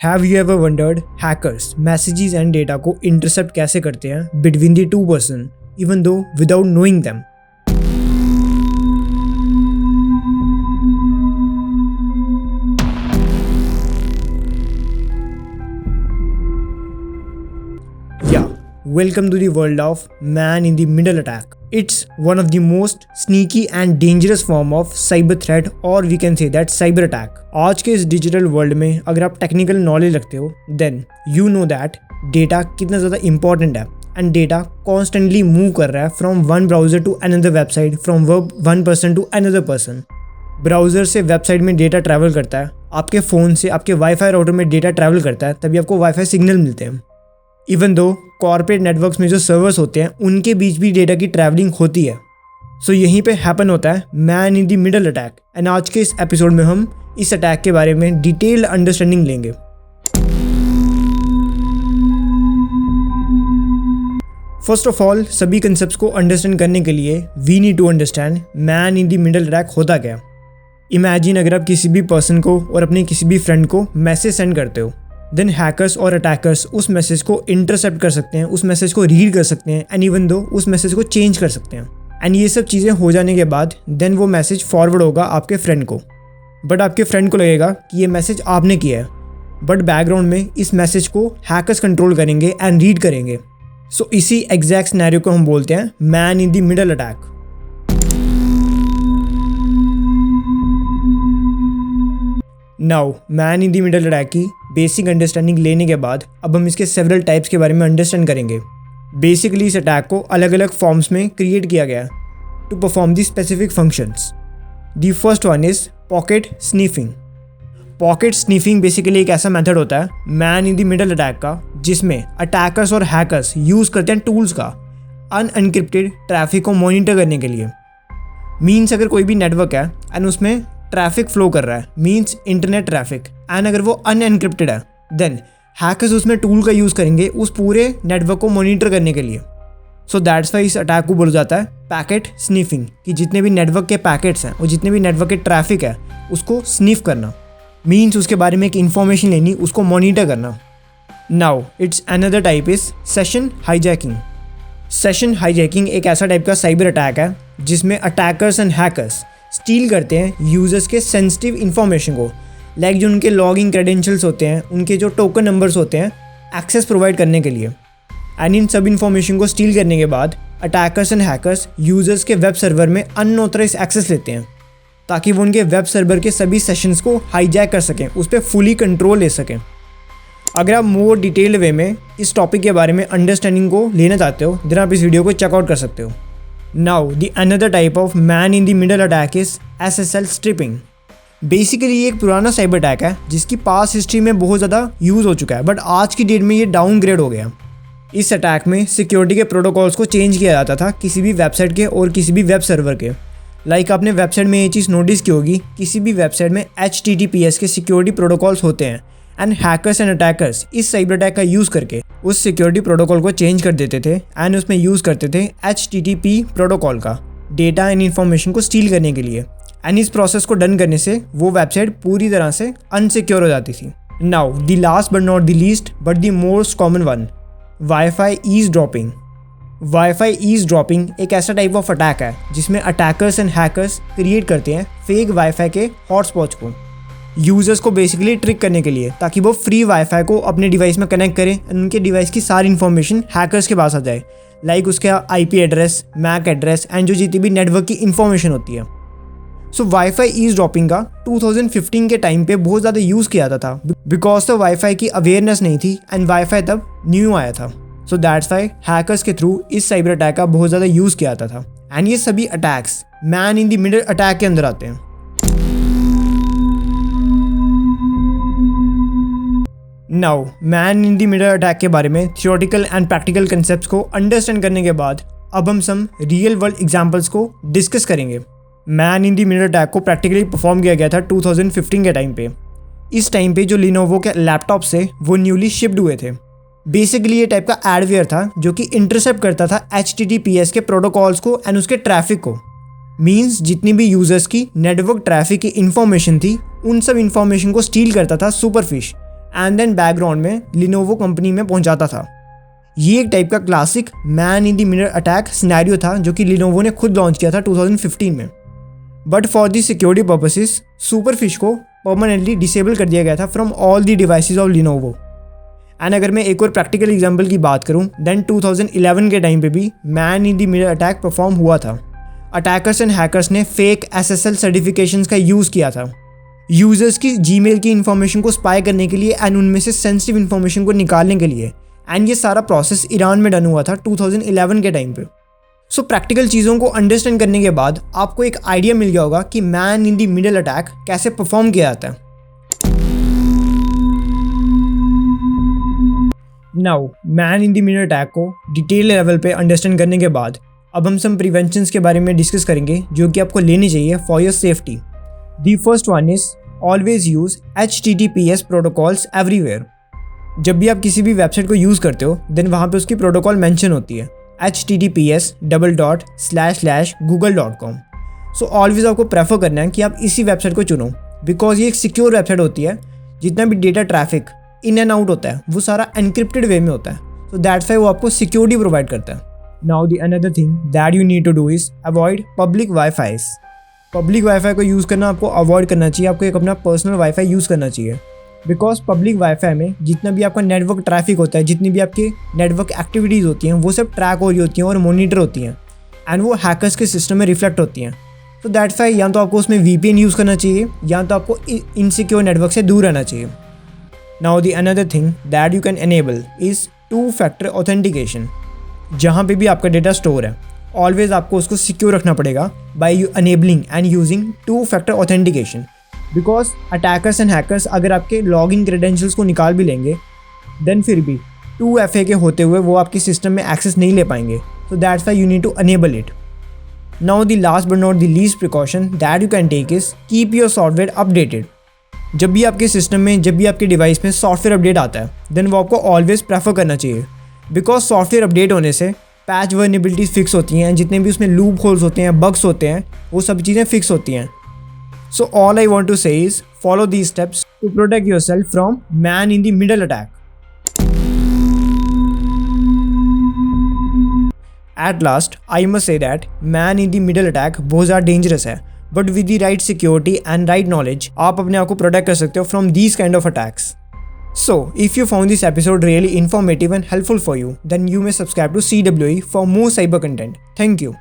Have you ever wondered hackers messages and data को intercept कैसे करते हैं between the two person even though without knowing them? Welcome to the world of man in the middle attack. It's one of the most sneaky and dangerous form of cyber threat or we can say that cyber attack. आज के इस digital world में अगर आप technical knowledge रखते हो then you know that data कितना ज़्यादा इंपॉर्टेंट है एंड डेटा कॉन्स्टेंटली मूव कर रहा है from one browser to another website, from one person to another person. Browser से वेबसाइट में डेटा ट्रैवल करता है, आपके फ़ोन से आपके वाईफाई राउटर में डेटा ट्रैवल करता है, तभी आपको वाईफाई सिग्नल मिलते हैं. इवन दो कॉर्पोरेट नेटवर्क्स में जो सर्वर्स होते हैं उनके बीच भी डेटा की ट्रैवलिंग होती है. सो यहीं पे हैपन होता है man in the middle attack. And आज के इस एपिसोड में हम इस अटैक के बारे में डिटेल्ड अंडरस्टैंडिंग लेंगे. फर्स्ट ऑफ ऑल सभी कंसेप्ट्स को अंडरस्टैंड करने के लिए we need to understand man in the middle attack होता क्या. इमेजिन अगर आप किसी भी पर्सन को और अपने किसी भी फ्रेंड को मैसेज सेंड करते हो, देन हैकर्स और अटैकर्स उस मैसेज को इंटरसेप्ट कर सकते हैं, उस मैसेज को रीड कर सकते हैं एंड इवन दो उस मैसेज को चेंज कर सकते हैं. एंड ये सब चीज़ें हो जाने के बाद देन वो मैसेज फॉरवर्ड होगा आपके फ्रेंड को. बट आपके फ्रेंड को लगेगा कि ये मैसेज आपने किया है, बट बैकग्राउंड में इस मैसेज को हैकर्स कंट्रोल करेंगे एंड रीड करेंगे. सो इसी एग्जैक्ट सिनेरियो को हम बोलते हैं man in the middle attack. Now man in the middle attack की बेसिक अंडरस्टैंडिंग लेने के बाद अब हम इसके सेवरल टाइप्स के बारे में अंडरस्टैंड करेंगे. बेसिकली इस अटैक को अलग अलग फॉर्म्स में क्रिएट किया गया to perform the specific functions. The first one is packet sniffing. Packet sniffing basically एक ऐसा मेथड होता है man in the middle attack का जिसमें अटैकर्स और हैकर्स यूज़ करते हैं टूल्स का अनएनक्रिप्टेड ट्रैफिक को मॉनिटर करने के लिए. मीन्स अगर कोई भी नेटवर्क है एंड उसमें ट्रैफिक फ्लो कर रहा है, मीन्स इंटरनेट ट्रैफिक, एंड अगर वो अनएनक्रिप्टेड है देन हैकर्स उसमें टूल का यूज़ करेंगे उस पूरे नेटवर्क को मॉनिटर करने के लिए. सो दैट्स वाई इस अटैक को बोला जाता है पैकेट स्नीफिंग, कि जितने भी नेटवर्क के पैकेट्स हैं और जितने भी नेटवर्क के ट्रैफिक है उसको स्नीफ करना, मीन्स उसके बारे में एक इन्फॉर्मेशन लेनी, उसको मॉनिटर करना. Now it's another type is session hijacking. Session hijacking एक ऐसा टाइप का साइबर अटैक है जिसमें अटैकर्स एंड हैकर्स स्टील करते हैं यूज़र्स के सेंसिटिव इन्फॉर्मेशन को, लाइक जो उनके लॉगिंग क्रेडेंशियल्स होते हैं, उनके जो टोकन नंबर्स होते हैं एक्सेस प्रोवाइड करने के लिए. एंड इन सब इन्फॉर्मेशन को स्टील करने के बाद अटैकर्स एंड हैकर्स यूज़र्स के वेब सर्वर में अनऑथराइज्ड एक्सेस लेते हैं ताकि वो उनके वेब सर्वर के सभी सेशंस को हाईजैक कर सकें, उस पर फुली कंट्रोल ले सकें. अगर आप मोर डिटेल्ड वे में इस टॉपिक के बारे में अंडरस्टैंडिंग को लेना चाहते हो देन आप इस वीडियो को चेकआउट कर सकते हो. Now, the another type of man in the middle attack is SSL stripping. Basically ये एक पुराना साइबर अटैक है जिसकी पास्ट हिस्ट्री में बहुत ज़्यादा यूज़ हो चुका है, बट आज की डेट में ये डाउनग्रेड हो गया. इस अटैक में सिक्योरिटी के प्रोटोकॉल्स को चेंज किया जाता था किसी भी वेबसाइट के और किसी भी वेब सर्वर के. लाइक आपने वेबसाइट में ये चीज़ नोटिस की होगी, किसी भी वेबसाइट में HTTPS के सिक्योरिटी प्रोटोकॉल्स होते हैं एंड हैकर्स एंड अटैकर्स इस साइबर अटैक का यूज़ करके उस सिक्योरिटी प्रोटोकॉल को चेंज कर देते थे एंड उसमें यूज़ करते थे HTTP प्रोटोकॉल का डेटा एंड इन्फॉर्मेशन को स्टील करने के लिए. एंड इस प्रोसेस को डन करने से वो वेबसाइट पूरी तरह से अनसिक्योर हो जाती थी. Now the last but not the least but the most common one, wifi eavesdropping. Wifi eavesdropping एक ऐसा टाइप ऑफ अटैक है जिसमें अटैकर्स एंड हैकर्स क्रिएट करते हैं फेक वाईफाई के हॉटस्पॉट्स को यूज़र्स को बेसिकली ट्रिक करने के लिए, ताकि वो फ्री वाईफाई को अपने डिवाइस में कनेक्ट करें एंड उनके डिवाइस की सारी इन्फॉर्मेशन हैकर्स के पास आ जाए, लाइक उसका IP address, MAC address and जो जितनी भी नेटवर्क की इन्फॉर्मेशन होती है. सो वाईफाई ईज़ड्रॉपिंग का 2015 के टाइम पे बहुत ज़्यादा यूज़ किया जाता था बिकॉज तो वाईफाई की अवेयरनेस नहीं थी एंड वाईफाई तब न्यू आया था. सो दैट्स वाई हैकर्स के थ्रू इस साइबर अटैक का बहुत ज़्यादा यूज़ किया जाता था. एंड ये सभी attacks man in the middle attack के अंदर आते हैं. Now man in the middle attack के बारे में थियोरेटिकल एंड प्रैक्टिकल कंसेप्ट्स को अंडरस्टैंड करने के बाद अब हम सम रियल वर्ल्ड एग्जांपल्स को डिस्कस करेंगे. Man in the middle attack को प्रैक्टिकली परफॉर्म किया गया था 2015 के टाइम पे. इस टाइम पे जो लिनोवो के लैपटॉप से वो न्यूली शिप्ड हुए थे. बेसिकली ये टाइप का एडवेयर था जो कि इंटरसेप्ट करता था HTTPS के प्रोटोकॉल्स को एंड उसके ट्रैफिक को. मीन्स जितनी भी यूजर्स की नेटवर्क ट्रैफिक की इन्फॉर्मेशन थी उन सब इन्फॉर्मेशन को स्टील करता था सुपरफिश एंड देन बैकग्राउंड में लिनोवो कंपनी में पहुंचाता था। ये एक टाइप का classic man in the mirror attack scenario था जो कि लिनोवो ने खुद लॉन्च किया था 2015 में। But for the security purposes Superfish को परमानेंटली डिसेबल कर दिया गया था from all the devices of Lenovo. And अगर मैं एक और प्रैक्टिकल एग्जांपल की बात करूं, देन 2011 के टाइम पे भी man in the mirror attack perform हुआ था। अटैकर्स एंड हैकर्स ने फेक SSL सर्टिफिकेशंस का यूज़ किया था यूजर्स की जीमेल की इन्फॉर्मेशन को स्पाई करने के लिए एंड उनमें से सेंसिटिव इन्फॉर्मेशन को निकालने के लिए। एंड ये सारा प्रोसेस ईरान में डन हुआ था 2011 के टाइम पे। सो प्रैक्टिकल चीज़ों को अंडरस्टैंड करने के बाद आपको एक आइडिया मिल गया होगा कि man in the middle attack कैसे परफॉर्म किया जाता है। Now man in the middle attack को डिटेल लेवल पे अंडरस्टैंड करने के बाद अब हम सम प्रिवेंशंस के बारे में डिस्कस करेंगे जो कि आपको लेनी चाहिए for your safety. The first one is always use HTTPS protocols everywhere. जब भी आप किसी भी वेबसाइट को यूज़ करते हो देन वहाँ पे उसकी प्रोटोकॉल मेंशन होती है https://google.com। सो ऑलवेज आपको प्रेफर करना है कि आप इसी वेबसाइट को चुनो बिकॉज ये एक सिक्योर वेबसाइट होती है। जितना भी data traffic in and out होता है वो सारा एनक्रिप्टेड वे में होता है। सो दैट्स वाई वो आपको सिक्योरिटी प्रोवाइड करता है। Now the another thing that you need to do is avoid public wifis. Public wifi को यूज़ करना आपको अवॉइड करना चाहिए। आपको एक अपना पर्सनल वाईफाई यूज़ करना चाहिए बिकॉज पब्लिक वाईफाई में जितना भी आपका नेटवर्क ट्रैफिक होता है, जितनी भी आपकी नेटवर्क एक्टिविटीज़ होती हैं वो सब ट्रैक हो रही होती हैं और मोनीटर होती हैं एंड वो हैकर्स के सिस्टम में रिफ्लेक्ट होती हैं। तो दैट्स वाई या तो आपको उसमें VPN यूज़ करना चाहिए या तो आपको इनसिक्योर नेटवर्क से दूर रहना चाहिए। Now the another thing that you can enable is 2-factor authentication. जहाँ पे भी आपका डेटा स्टोर है ऑलवेज आपको उसको सिक्योर रखना पड़ेगा by enabling and using 2-factor authentication because attackers and hackers अगर आपके लॉगिन क्रेडेंशियल्स को निकाल भी लेंगे देन फिर भी 2FA के होते हुए वो आपके सिस्टम में एक्सेस नहीं ले पाएंगे। So that's why you need to enable it. Now the last but not the least precaution that you can take is keep your software updated. जब भी आपके सिस्टम में जब भी आपके डिवाइस में सॉफ्टवेयर अपडेट आता है देन वो आपको ऑलवेज प्रेफर करना चाहिए बिकॉज सॉफ्टवेयर अपडेट होने से पैच वर्नेबिलिटीज फिक्स होती हैं, जितने भी उसमें लूप होल्स होते हैं, बग्स होते हैं, वो सब चीज़ें फिक्स होती हैं। So all I want to say is follow these steps to protect yourself from man in the middle attack. At last I must say that man in the middle attack बहुत ज़्यादा dangerous है but with the right security and right knowledge आप अपने आप को protect कर सकते हो from these kind of attacks. So, if you found this episode really informative and helpful for you, then you may subscribe to CWE for more cyber content. Thank you.